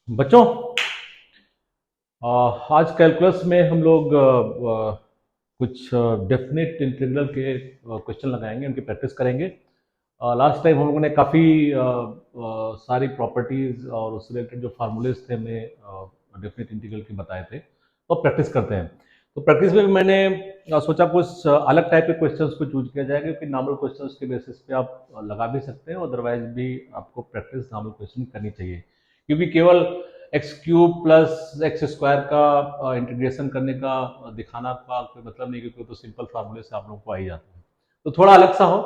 बच्चों, आज कैलकुलस में हम लोग कुछ डेफिनेट इंटीग्रल के क्वेश्चन लगाएंगे, उनकी प्रैक्टिस करेंगे। लास्ट टाइम हम लोगों ने काफ़ी सारी प्रॉपर्टीज और उससे रिलेटेड जो फार्मूलेज थे हमने डेफिनेट इंटीग्रल के बताए थे, तो प्रैक्टिस करते हैं। तो प्रैक्टिस में भी मैंने सोचा कुछ अलग टाइप के क्वेश्चंस को चूज किया जाएगा, क्योंकि नॉर्मल क्वेश्चंस के बेसिस पे आप लगा भी सकते हैं, अदरवाइज भी आपको प्रैक्टिस नॉर्मल क्वेश्चन करनी चाहिए, क्योंकि केवल x cube plus x square का इंटीग्रेशन करने का दिखाना का कोई मतलब नहीं, क्योंकि तो सिंपल फार्मूले से आप लोगों को आ ही जाता है। तो थोड़ा अलग सा हो।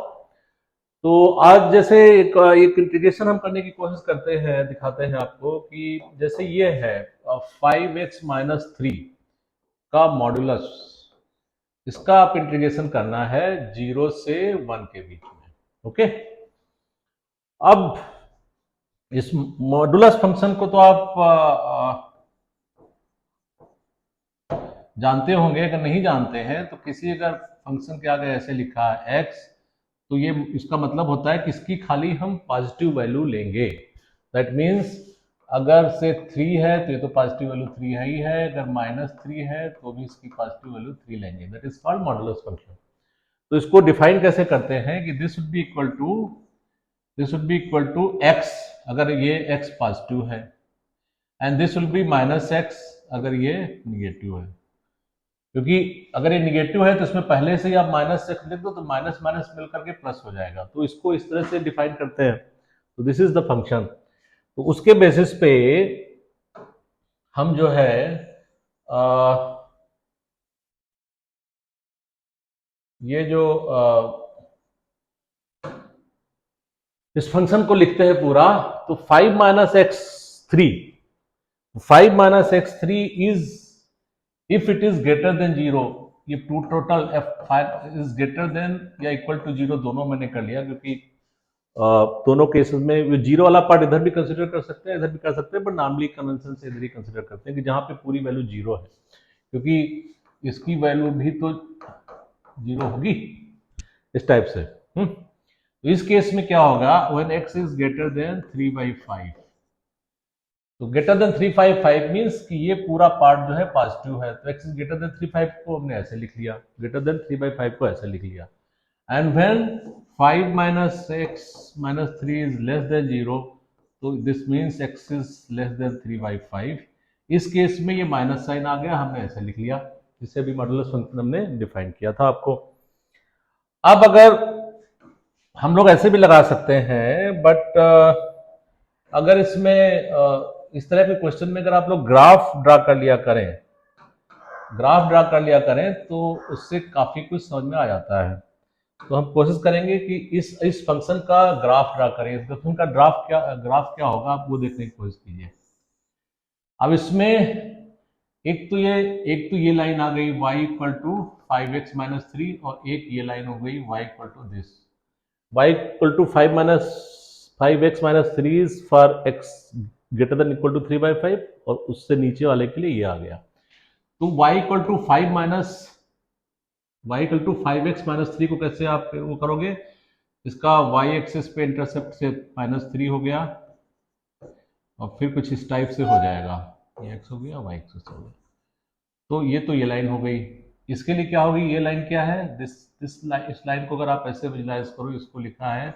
तो आज जैसे एक इंटीग्रेशन हम करने की कोशिश करते हैं, दिखाते हैं आपको कि जैसे ये है 5x-3 का मॉड्यूलस, इसका आप इंटीग्रेशन करना है 0 से 1 के बीच में। ओके, अब इस मॉड्यूलस फंक्शन को तो आप जानते होंगे। अगर नहीं जानते हैं तो किसी अगर फंक्शन के आगे ऐसे लिखा है x, तो ये इसका मतलब होता है कि इसकी खाली हम पॉजिटिव वैल्यू लेंगे। दैट मीन्स अगर से 3 है तो ये तो पॉजिटिव वैल्यू 3 है ही है, अगर -3 है तो भी इसकी पॉजिटिव वैल्यू 3 लेंगे। That is called modulus function. तो इसको डिफाइन कैसे करते हैं कि this would be equal to x अगर ये x पॉजिटिव है, and this will be -x अगर ये निगेटिव है। क्योंकि अगर ये निगेटिव है तो इसमें पहले से ही आप -x लिख दो तो माइनस माइनस मिलकर के प्लस हो जाएगा। तो इसको इस तरह से डिफाइन करते हैं। तो दिस इज द फंक्शन। तो उसके बेसिस पे हम जो है ये जो इस फंक्शन को लिखते हैं पूरा। तो 5-x3 is if it is greater than 0, ये total f5 is greater than या इक्वल टू 0, दोनों मैंने कर लिया, क्योंकि दोनों केसेस में जीरो वाला पार्ट इधर भी कंसिडर कर सकते हैं, इधर भी कर सकते हैं, बट नॉर्मली कन्वेंशन से इधर ही कंसिडर करते हैं कि जहां पे पूरी वैल्यू 0 है, क्योंकि इसकी वैल्यू भी तो 0 होगी इस टाइप से। तो इस केस में क्या होगा, when x is greater than 3/5, तो ग्रेटर देन 3/5 मीन्स कि ये पूरा पार्ट जो है पॉजिटिव है। तो x इज ग्रेटर देन 3/5 को हमने ऐसे लिख लिया, ग्रेटर देन 3/5 को ऐसे लिख लिया। And when 5 - x-3 is less than 0, तो this means x is less than 3/5। इस केस में ये माइनस साइन आ गया, हमने ऐसे लिख लिया, जिससे भी मॉडुलस फंक्शन हमने डिफाइन किया था आपको। अब अगर हम लोग ऐसे भी लगा सकते हैं, बट अगर इसमें इस तरह के क्वेश्चन में अगर आप लोग ग्राफ ड्रा कर लिया करें तो उससे काफी कुछ समझ में आ जाता है। तो हम कोशिश करेंगे कि इस फंक्शन का ग्राफ ड्रा करें। इस फंक्शन का ग्राफ क्या होगा, आप वो देखने की कोशिश कीजिए। अब इसमें एक तो ये लाइन आ गई y इक्वल टू 5x-3, और एक ये लाइन हो गई y equal to this. y equal to 5x-3 is for x greater than equal to 3/5, और उससे नीचे वाले के लिए ये आ गया। तो y इक्वल टू 5x-3 को कैसे आप वो करोगे, इसका y एक्सिस पे इंटरसेप्ट से -3 हो गया, और फिर कुछ इस टाइप से हो जाएगा, ये x हो गया, y एक्सिस हो गया। तो ये लाइन हो गई। इसके लिए क्या होगी, ये लाइन क्या है, इस लाइन को अगर आप ऐसे विजुलाइज करो, इसको लिखा है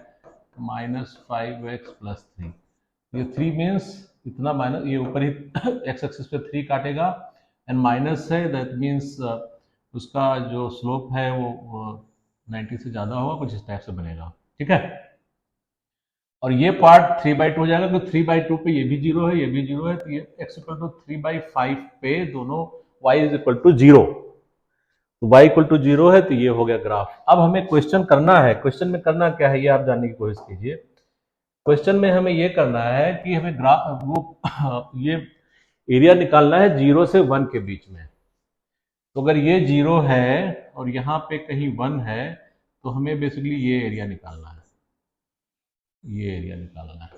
-5x+3। ये 3 मीन्स इतना माइनस, ये ऊपर ही x एक्सिस पे 3 काटेगा, एंड माइनस है, दैट मीन्स उसका जो स्लोप है वो 90 से ज्यादा होगा, कुछ इस टाइप से बनेगा। ठीक है, और ये पार्ट 3/2 हो जाएगा, तो 3/2 पे ये भी 0 है, ये भी 0 है, तो ये x इक्वल टू 3/5 पे दोनों y इज इक्वल टू 0, तो y इक्वल टू 0 है, तो ये हो गया ग्राफ। अब हमें क्वेश्चन करना है, क्वेश्चन में करना क्या है ये आप जानने की कोशिश कीजिए। क्वेश्चन में हमें ये करना है कि हमें ग्राफ वो ये एरिया निकालना है 0 से 1 के बीच में। तो अगर ये 0 है और यहाँ पे कहीं 1 है, तो हमें बेसिकली ये एरिया निकालना है, ये एरिया निकालना है,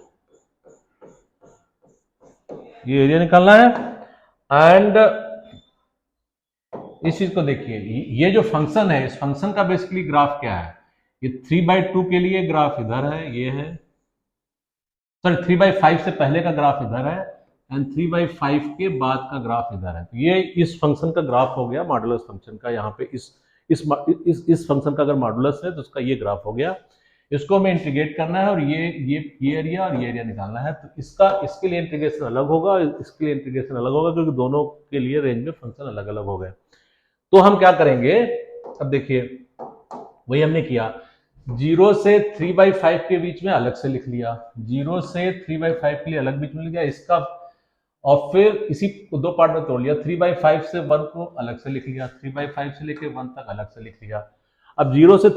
ये एरिया निकालना है। एंड इस चीज को देखिए, ये जो फंक्शन है, इस फंक्शन का बेसिकली ग्राफ क्या है, ये 3/2 के लिए ग्राफ इधर है, ये है, सॉरी 3/5 से पहले का ग्राफ इधर है, एंड 3/5 के बाद का ग्राफ इधर है। तो ये इस फंक्शन का ग्राफ हो गया, मॉडुलस फंक्शन का। यहाँ पे इस फंक्शन का अगर मॉडुलस है तो उसका ये ग्राफ हो गया। इसको हमें इंटीग्रेट करना है और ये एरिया और ये एरिया निकालना है। तो इसके लिए इंटीग्रेशन अलग होगा, इसके लिए इंटीग्रेशन अलग होगा, क्योंकि दोनों के लिए रेंज में फंक्शन अलग अलग हो गए। तो हम क्या करेंगे, अब देखिए वही हमने किया, 0 से 3/5 के बीच में अलग से लिख लिया, 0 से 3/5 के लिए अलग बीच में लिख लिया इसका, और फिर इसी को दो पार्ट में तोड़ लिया, 3/5 से 1 को अलग से लिख लिया, 3/5 से लेके 1 तक अलग से लिख लिया। अब 0 से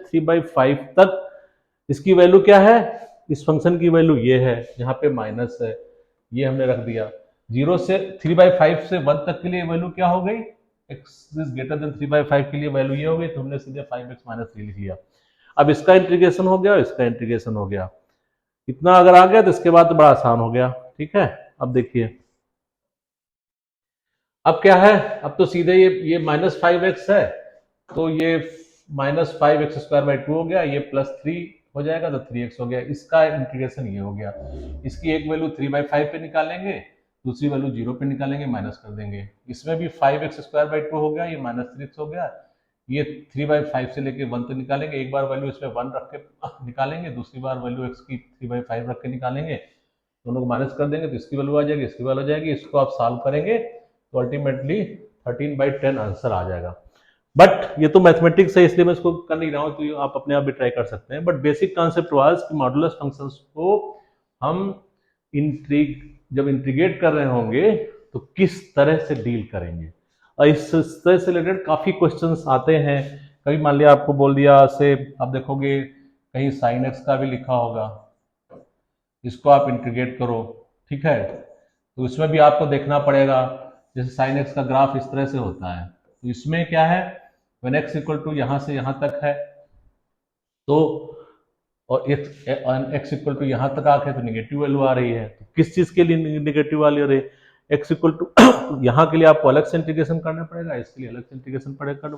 3/5 तक इसकी वैल्यू क्या है, इस फंक्शन की वैल्यू ये है, यहाँ पे माइनस है, ये हमने रख दिया। 0 से 3/5 से 1 तक के लिए वैल्यू क्या हो गई, x इज ग्रेटर देन 3/5 के लिए वैल्यू ये हो गई, तो हमने सीधे 5x माइनस 3 लिख लिया। अब इसका इंटीग्रेशन हो गया और इसका इंटीग्रेशन हो गया। इतना अगर आ गया तो इसके बाद तो बड़ा आसान हो गया। ठीक है, अब देखिए अब क्या है, अब तो सीधे ये -5x है, तो ये -5x²/2 हो गया, ये +3 हो जाएगा तो 3x हो गया। इसका इंटीग्रेशन ये हो गया। इसकी एक वैल्यू 3/5 पे निकालेंगे, दूसरी वैल्यू 0 पे निकालेंगे, माइनस कर देंगे। इसमें भी 5x²/2 हो गया, ये -3x हो गया। ये 3/5 से लेके 1 तक निकालेंगे, एक बार वैल्यू इसमें 1 रख के निकालेंगे, दूसरी बार वैल्यू x की 3/5 रख के निकालेंगे, दोनों को माइनस कर देंगे तो इसकी वैल्यू आ जाएगी, इसकी वैल्यू आ जाएगी। इसको आप सॉल्व करेंगे तो अल्टीमेटली 13/10 आंसर आ जाएगा। बट ये तो मैथमेटिक्स है इसलिए मैं इसको कर नहीं रहा हूँ, तो आप अपने आप भी ट्राई कर सकते हैं। बट बेसिक कॉन्सेप्ट वाज कि मॉडुलस फंक्शंस को हम जब इंटीग्रेट कर रहे होंगे तो किस तरह से डील करेंगे, और इस तरह से रिलेटेड काफी क्वेश्चंस आते हैं। कभी मान लिया आपको बोल दिया से, आप देखोगे कहीं sin x का भी लिखा होगा, इसको आप इंटीग्रेट करो, ठीक है, तो इसमें भी आपको देखना पड़ेगा, जैसे sin x का ग्राफ इस तरह से होता है, तो इसमें क्या है, when x इक्वल टू यहाँ से यहाँ तक है तो, और x इक्वल टू यहाँ तक आके तो निगेटिव वैल्यू आ रही है, तो किस चीज के लिए निगेटिव वाली हो रही है, x इक्वल टू यहाँ के लिए आपको अलग से इंटीग्रेशन करना पड़ेगा, इसके लिए अलग से इंटीग्रेशन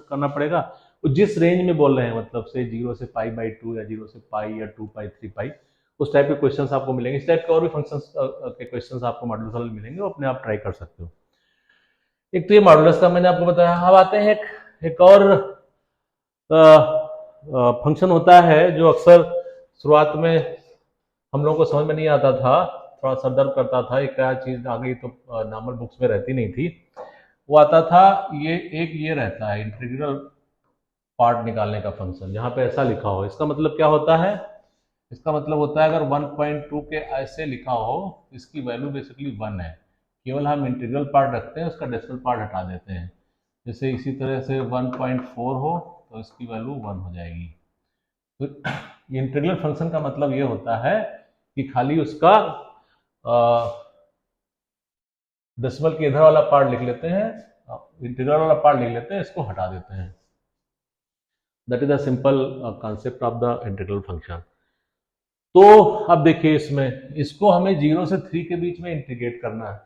करना पड़ेगा। तो जिस रेंज में बोल रहे हैं, मतलब से 0 से π/2 या 0 से π या 2π 3π, उस टाइप के क्वेश्चंस आपको मिलेंगे। इस टाइप के और भी फंक्शंस के क्वेश्चंस आपको मॉडुलस वाले मिलेंगे, वो अपने आप ट्राई कर सकते हो। एक तो ये मॉडुलस का मैंने आपको बताया। अब आते हैं एक और फंक्शन होता है जो अक्सर शुरुआत में हम लोगों को समझ में नहीं आता था, थोड़ा सा दर्द करता था, एक क्या चीज आ गई तो नॉर्मल बुक्स में रहती नहीं थी। वो आता था, ये रहता है इंटीग्रल पार्ट निकालने का फंक्शन, जहाँ पे ऐसा लिखा हो। इसका मतलब क्या होता है, इसका मतलब होता है अगर 1.2 के ऐसे लिखा हो, इसकी वैल्यू बेसिकली 1 है, केवल हम इंटीग्रल पार्ट रखते हैं, उसका डेसिमल पार्ट हटा देते हैं। जैसे इसी तरह से 1.4 हो तो इसकी वैल्यू 1 हो जाएगी। तो इंटीग्रल फंक्शन का मतलब ये होता है कि खाली उसका डेसिमल के इधर वाला पार्ट लिख लेते हैं, इंटीग्रल वाला पार्ट लिख लेते हैं, इसको हटा देते हैं। That is the simple concept of the integral function. तो अब देखिए इसमें, इसको हमें 0 से 3 के बीच में इंटीग्रेट करना है।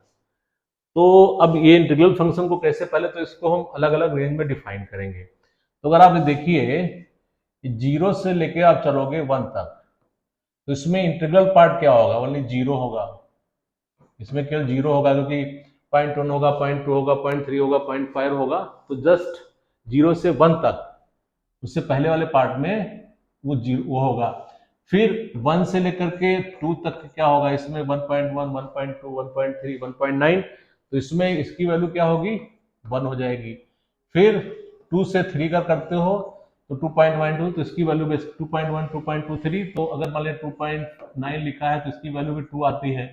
तो अब ये इंटीग्रल फंक्शन को कैसे, पहले तो इसको हम अलग अलग रेंज में डिफाइन करेंगे। तो अगर आप देखिए 0 से लेके आप चलोगे 1 तक, तो इसमें इंटीग्रल पार्ट क्या होगा, ओनली 0 होगा, इसमें केवल 0 होगा, क्योंकि 0.1 होगा, 0.2 होगा, 0.3 होगा, 0.5 होगा, तो जस्ट 0 से 1 तक, उससे पहले वाले पार्ट में वो होगा। फिर 1 से लेकर के 2 तक क्या होगा, इसमें 1.1, 1.2, 1.3, 1.9, तो इसमें इसकी वैल्यू क्या होगी, 1 हो जाएगी। फिर 2 से 3 का करते हो तो 2.12, तो इसकी वैल्यू 2.1, 2.23, तो अगर मान लिया 2.9 लिखा है तो इसकी वैल्यू भी 2 आती है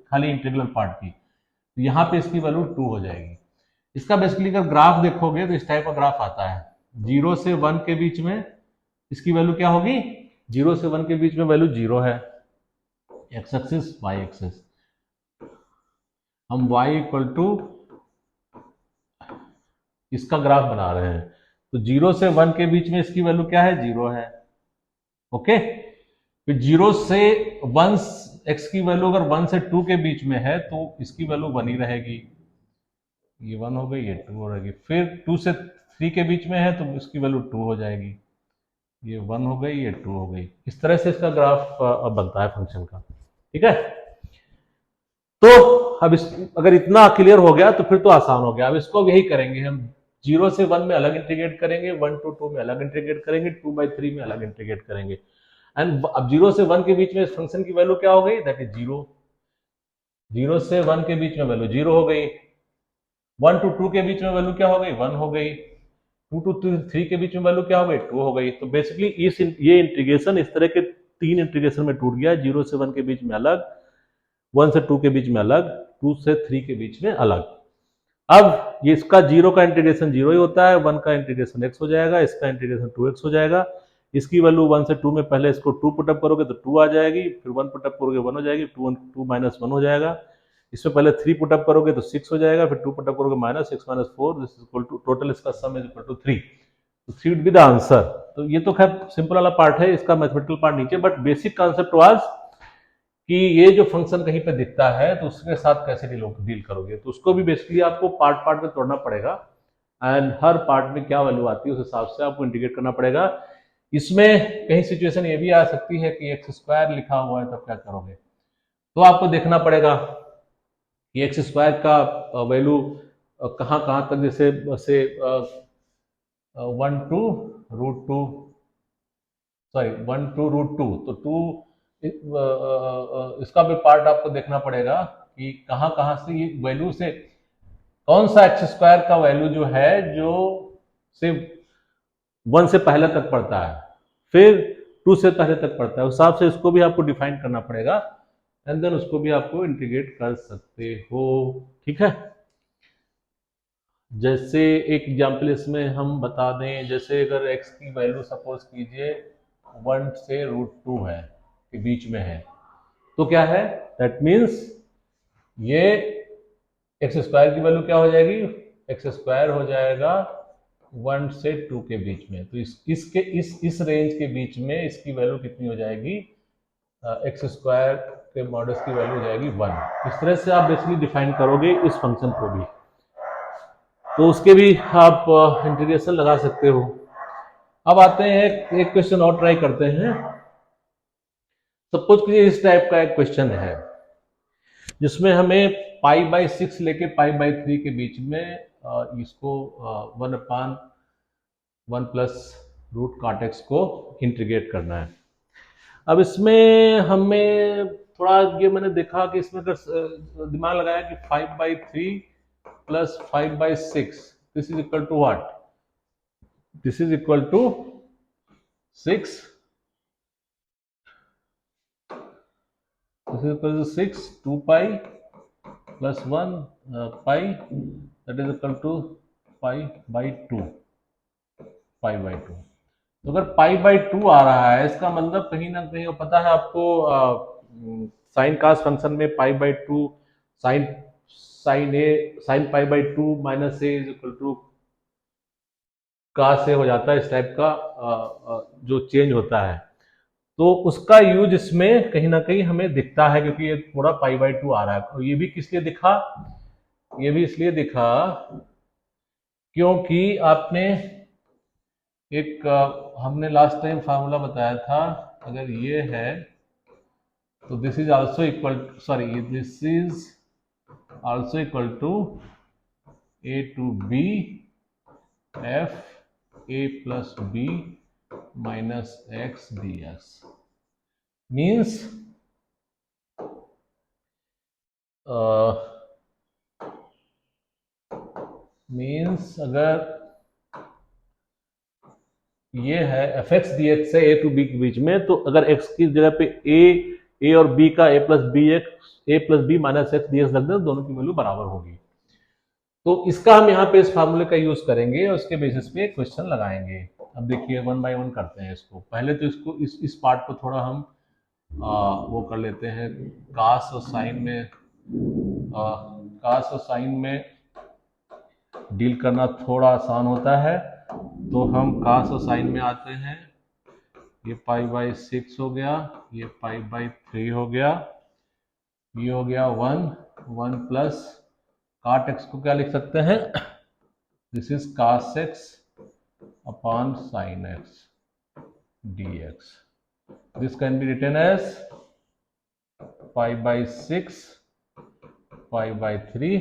खाली इंटीग्रल पार्ट की, तो यहाँ पे इसकी वैल्यू 2 हो जाएगी। इसका बेसिकली अगर ग्राफ देखोगे तो इस टाइप का ग्राफ आता है, 0 से 1 के बीच में इसकी वैल्यू क्या होगी, 0 से 1 के बीच में वैल्यू 0 है, एक्स एक्सिस वाई एक्सिस, हम y इक्वल टू इसका ग्राफ बना रहे हैं, तो 0 से 1 के बीच में इसकी वैल्यू क्या है, 0 है, ओके। फिर 0 से 1, x की वैल्यू अगर 1 से 2 के बीच में है तो इसकी वैल्यू 1 ही रहेगी, ये 1 हो गई, ये 2 हो रहेगी। फिर 2 से 3 के बीच में है तो इसकी वैल्यू 2 हो जाएगी, ये 1 हो गई, ये 2 हो गई। इस तरह से इसका ग्राफ बनता है फंक्शन का, ठीक है। तो अब इस अगर इतना क्लियर हो गया तो फिर तो आसान हो गया। अब इसको यही करेंगे हम, 0 से 1 में अलग इंटीग्रेट करेंगे, 1 to 2 में अलग इंटीग्रेट करेंगे, 2/3 में अलग इंटीग्रेट करेंगे। एंड अब 0 से 1 के बीच में इस फंक्शन की वैल्यू क्या हो गई, दैट इज 0। 0 से 1 के बीच में वैल्यू 0 हो गई, 1 to 2 के बीच में वैल्यू क्या हो गई, 1 हो गई, 2 to 3 के बीच में वैल्यू क्या हो गई, 2 हो गई। तो बेसिकली ये इंटीग्रेशन इस तरह के 3 इंटीग्रेशन में टूट गया, 0 से 1 के बीच में अलग, 1 से 2 के बीच में अलग, 2 से 3 के बीच में अलग। अब ये इसका 0 का इंटीग्रेशन 0 ही होता है, 1 का इंटीग्रेशन x हो जाएगा, इसका इंटीग्रेशन 2x हो जाएगा। इसकी वैल्यू 1 से 2 में पहले इसको 2 पुटअप करोगे तो 2 आ जाएगी, फिर 1 पुटअप करोगे 1 हो जाएगी, 2 माइनस 1 हो जाएगा। इसमें पहले 3 पुटअप करोगे तो 6 हो जाएगा, फिर 2 पुटअप करोगे minus 6 minus 4, this is equal to total, इसका सम इज इक्वल टू 3। तो 3 वुड बी द आंसर। तो ये तो खैर सिंपल वाला पार्ट है, इसका मैथमेटिकल पार्ट नीचे, बट बेसिक कॉन्सेप्ट वाज कि ये जो फंक्शन कहीं पे दिखता है तो उसके साथ कैसे डील करोगे। तो उसको भी बेसिकली आपको पार्ट पार्ट में तोड़ना पड़ेगा, एंड हर पार्ट में क्या वैल्यू आती है उस हिसाब से आपको इंटीग्रेट करना पड़ेगा। इसमें कहीं सिचुएशन ये भी आ सकती है कि एक्स स्क्वायर लिखा हुआ है, तब क्या करोगे। तो आपको देखना पड़ेगा कि एक्स स्क्वायर का वैल्यू कहाँ कहाँ तक, जैसे 1 to √2, सॉरी 1 to √2, तो 2 इसका भी पार्ट आपको देखना पड़ेगा कि कहाँ कहाँ से ये वैल्यू से कौन सा एक्स स्क्वायर का वैल्यू जो है जो से 1 से पहले तक पड़ता है, फिर 2 से पहले तक पड़ता है, उस हिसाब से इसको भी आपको डिफाइन करना पड़ेगा, एंड देन उसको भी आपको इंटीग्रेट कर सकते हो। ठीक है, जैसे एक एग्जाम्पल इसमें हम बता दें, जैसे अगर x की वैल्यू सपोज कीजिए 1 से √2 है के बीच में है, तो क्या है, दैट मीन्स ये एक्स स्क्वायर की वैल्यू क्या हो जाएगी, एक्स स्क्वायर हो जाएगा 1 से 2 के बीच में। तो इस रेंज के बीच में इसकी वैल्यू कितनी हो जाएगी, एक्स स्क्वायर के मॉडल्स की वैल्यू हो जाएगी 1। इस तरह से आप बेसिकली डिफाइन करोगे इस फंक्शन को भी, तो उसके भी आप इंटीग्रेशन लगा सकते हो। अब आते हैं एक क्वेश्चन और ट्राई करते हैं। सपोज कीजिए इस टाइप का एक क्वेश्चन है जिसमें हमें π/6 लेके π/3 के बीच में इसको 1/1 प्लस रूट cot x को इंटीग्रेट करना है। अब इसमें हमें थोड़ा ये मैंने देखा कि इसमें अगर दिमाग लगाया कि 5/3 plus 5/6, this is equal to what, this is equal to 6, this is equal to 6, 2 pi plus 1 pi, that is equal to pi by 2, pi by 2। तो अगर pi by 2 आ रहा है, इसका मतलब कहीं ना कहीं, पता है आपको साइन कास फंक्शन में pi by 2 sine sine pi by 2 minus a is equal to cos a हो जाता है, इस टाइप का जो चेंज होता है। तो उसका यूज इसमें कहीं ना कहीं हमें दिखता है, क्योंकि ये थोड़ा π/2 आ रहा है। और ये भी किस लिए दिखा, ये भी इसलिए दिखा क्योंकि आपने एक हमने लास्ट टाइम फार्मूला बताया था, अगर ये है तो this is also equal, sorry this is also equal to a to b f a plus b minus x dx, means अगर ये है एफ एक्स डी एक्स है ए टू बी के बीच में, तो अगर x की जगह पे a और b का a plus b minus x d x रख दें तो दोनों की वैल्यू बराबर होगी। तो इसका हम यहाँ पे इस फार्मूले का यूज करेंगे और उसके बेसिस पे क्वेश्चन लगाएंगे। अब देखिए 1 बाय 1 करते हैं इसको। पहले तो इसको इस पार्ट को थोड़ा हम वो कर लेते हैं, कास और साइन में कास और साइन में डील करना थोड़ा आसान होता है, तो हम कास और साइन में आते हैं। ये π/6 हो गया, ये π/3 हो गया, ये हो गया 1 प्लस cot x को क्या लिख सकते हैं, this is cos x upon sin x dx। This can be written as π/6 π/3।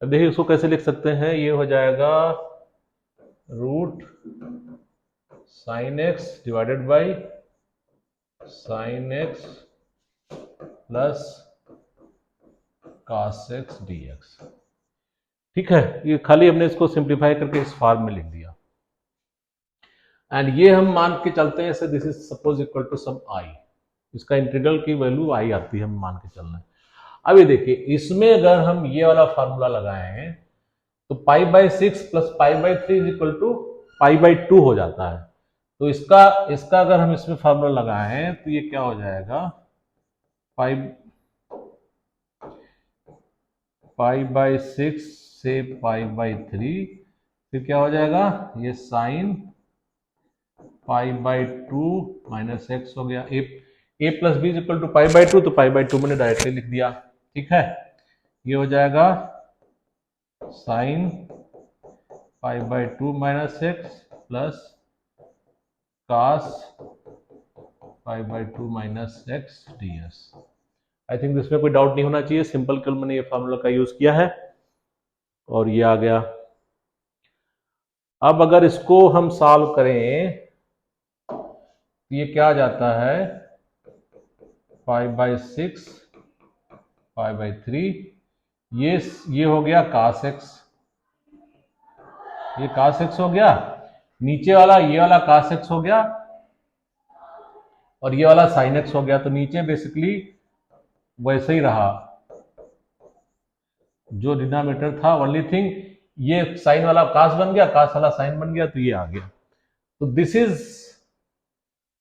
अब देखिए इसको कैसे लिख सकते हैं, ये हो जाएगा root sine x divided by sine x plus cos x dx। ठीक है, ये खाली हमने इसको सिंप्लीफाई करके इस फॉर्म में लिख दिया। एंड ये हम मान के चलते हैं, this is suppose equal to sum I, इसका इंटीग्रल की वैल्यू आई आती है, हम मान के चल रहे हैं। अभी देखिए इसमें अगर हम ये वाला फार्मूला लगाए हैं तो π/6 प्लस π/3 इज इक्वल टू π/2 हो जाता है। तो इसका अगर हम इसमें फार्मूला लगाए हैं तो ये क्या हो जाएगा, π/6 से π/3, फिर क्या हो जाएगा, ये साइन π/2 माइनस एक्स हो गया। a plus b is equal to π/2, तो π/2 मैंने डायरेक्टली लिख दिया। ठीक है, ये हो जाएगा sine π/2 minus x plus cos π/2 minus x ds। I think इसमें कोई डाउट नहीं होना चाहिए, सिंपल केवल मैंने ये फार्मूला का यूज किया है और ये आ गया। अब अगर इसको हम सॉल्व करें तो ये क्या आ जाता है, π/6 π/3, ये हो गया cos x, ये cos x हो गया, नीचे वाला ये वाला cos x हो गया और ये वाला sin x हो गया। तो नीचे बेसिकली वैसे ही रहा जो डिनोमिनेटर था, ओनली थिंग ये साइन वाला cos बन गया, cos वाला sin बन गया, तो ये आ गया। तो दिस इज,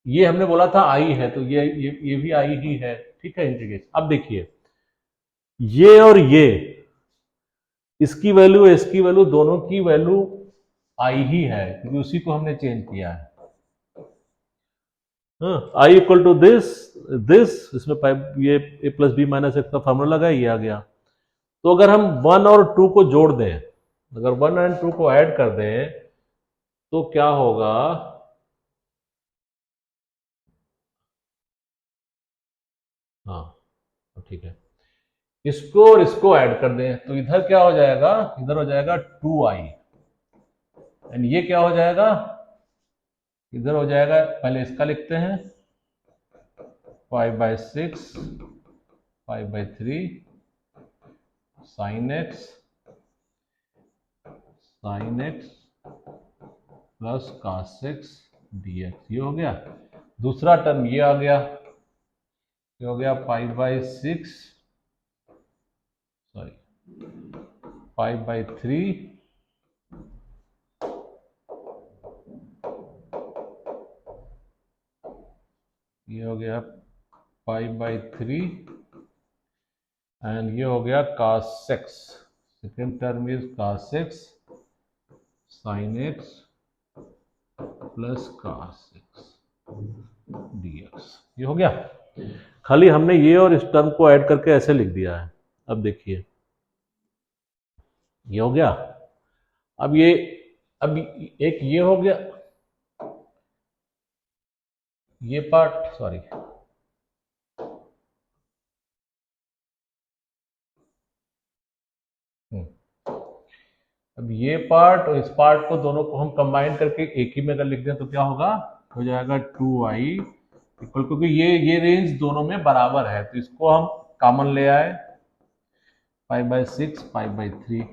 ये हमने बोला था आई है, तो ये भी आई ही है। ठीक है, इंटीग्रेशन। अब देखिए ये और ये, इसकी वैल्यू इसकी वैल्यू दोनों की वैल्यू आई ही है, क्योंकि उसी को हमने चेंज किया है। आई इक्वल टू दिस, इसमें ये a plus b minus x का फॉर्मूला लगा, ये आ गया। तो अगर हम 1 और 2 को जोड़ दें, अगर 1 एंड 2 को ऐड कर दें तो क्या होगा, हाँ ठीक है, इसको और इसको ऐड कर दें तो इधर क्या हो जाएगा, इधर हो जाएगा 2i, एंड ये क्या हो जाएगा, इधर हो जाएगा, पहले इसका लिखते हैं π/6 π/3 sin x plus cos x dx, ये हो गया। दूसरा टर्म ये आ गया, ये हो गया π/6 π/3 ये हो गया π/3 एंड ये हो गया cos x, second term is cos x sin x plus cos x dx, ये हो गया। खाली हमने ये और इस टर्म को ऐड करके ऐसे लिख दिया है। अब देखिए ये हो गया, अब एक ये हो गया, ये पार्ट, सॉरी अब ये पार्ट और इस पार्ट को दोनों को हम कंबाइन करके एक ही में अगर लिख दें तो क्या होगा, हो जाएगा 2i इक्वल, क्योंकि ये रेंज दोनों में बराबर है तो इसको हम कॉमन ले आए, π/6 π/3।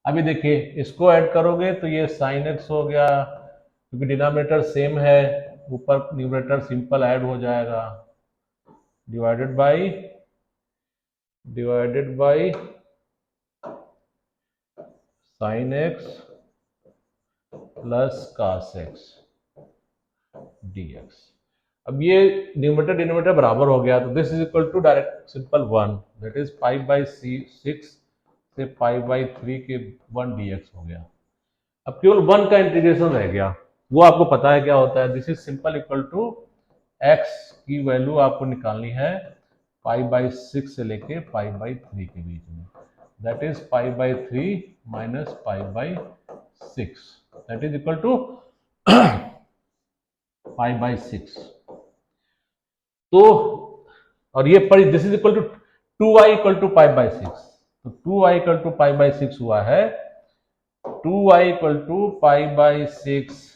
अभी देखिए इसको ऐड करोगे तो ये sin x हो गया, क्योंकि डिनोमिनेटर सेम है, ऊपर न्यूमरेटर सिंपल ऐड हो जाएगा, divided by sin x plus cos x dx। अब ये न्यूमरेटर डिनोमिनेटर बराबर हो गया, तो this is equal to direct simple 1, that is π/6 से π/3 के 1 dx हो गया। अब केवल 1 का इंटीग्रेशन रह गया, वो आपको पता है क्या होता है, this is simple equal to x की वैल्यू आपको निकालनी है π/6 से लेके π/3 के बीच में, that is π/3 minus π/6, that is equal to π/6। तो और ये this is equal to 2y equal to pi by six, तो 2y equal to pi by six हुआ है 2y equal to pi by six,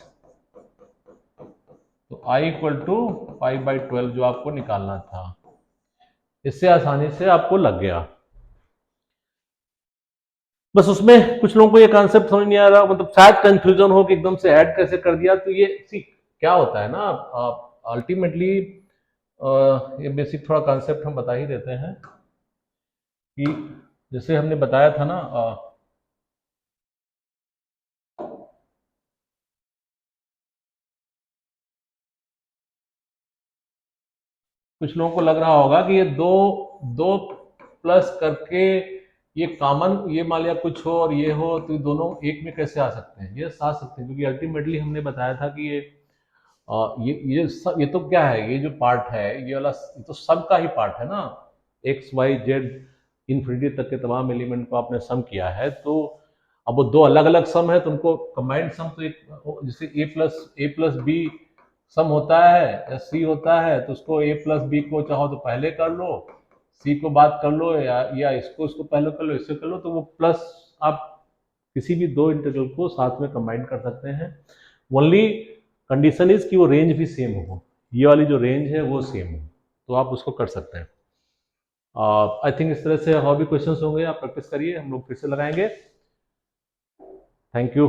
तो i equal to pi by 12 जो आपको निकालना था। इससे आसानी से आपको लग गया। बस उसमें कुछ लोगों को ये कॉन्सेप्ट समझ नहीं आ रहा, मतलब शायद कंफ्यूजन हो कि एकदम से ऐड कैसे कर दिया। तो ये सी क्या होता है ना, अल्टीमेटली ये बेसिक थोड़ा कॉन्सेप्ट हम बता ही देते हैं कि जैसे हमने बताया था ना, कुछ लोगों को लग रहा होगा कि ये दो दो प्लस करके ये कॉमन, ये मान लिया कुछ हो और ये हो, तो ये दोनों एक में कैसे आ सकते हैं? ये आ सकते हैं क्योंकि अल्टीमेटली हमने बताया था कि ये तो क्या है, ये जो पार्ट है ये वाला, ये तो सब का ही पार्ट है ना। एक्स वाई जेड इन्फिनिटी तक के तमाम एलिमेंट को आपने सम किया है, तो अब वो दो अलग अलग सम है, तो उनको कंबाइंड सम तो एक, जैसे ए प्लस बी सम होता है या सी होता है, तो उसको ए प्लस बी को चाहो तो पहले कर लो, सी को बात कर लो, या इसको पहले कर लो, इससे कर लो, तो वो प्लस आप किसी भी दो इंटीग्रल को साथ में कंबाइन कर सकते हैं। ओनली कंडीशन इज कि वो रेंज भी सेम हो, ये वाली जो रेंज है वो सेम हो, तो आप उसको कर सकते हैं। आई थिंक इस तरह से और भी क्वेश्चंस होंगे, आप प्रैक्टिस करिए, हम लोग फिर से लगाएंगे। Thank you.